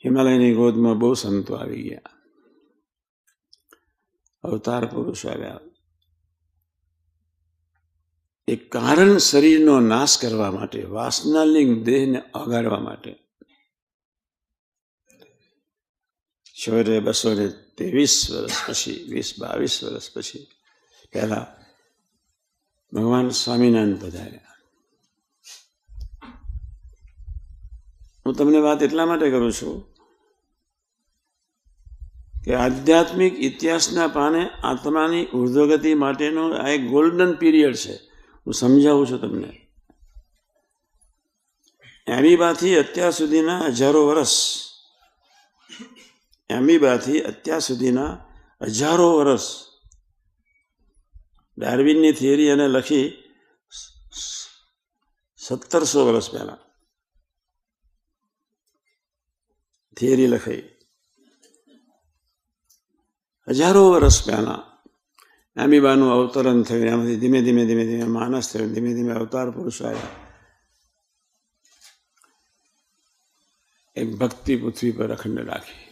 હિમાલયની ગોદમાં બહુ સંતો આવી ગયા, અવતાર પુરુષ આવ્યા. એક કારણ શરીરનો નાશ કરવા માટે, વાસનાલિંગ દેહને ઓગાળવા માટે. છેવટે 223 વર્ષ પછી, 22 વર્ષ પછી પહેલા ભગવાન સ્વામિનારાયણ પધાર્યા. હું તમને વાત એટલા માટે કરું છું કે આધ્યાત્મિક ઇતિહાસના પાને આત્માની ઉર્ધ્વગતિ માટેનો આ એક ગોલ્ડન પીરિયડ છે. હું સમજાવું છું તમને. એમીબાથી અત્યાર સુધીના હજારો વર્ષ, એમીબાથી અત્યાર સુધીના હજારો વર્ષ ડાર્વિનની થિયરી એને લખી 1700 વર્ષ પહેલા થિયરી લખાઈ. હજારો વર્ષ પહેલા એમીબાનું અવતરણ થયું. એમાંથી ધીમે ધીમે ધીમે ધીમે માનસ થયું, ધીમે ધીમે અવતાર પુરુષ આવ્યા. એક ભક્તિ પૃથ્વી પર અખંડ રાખી.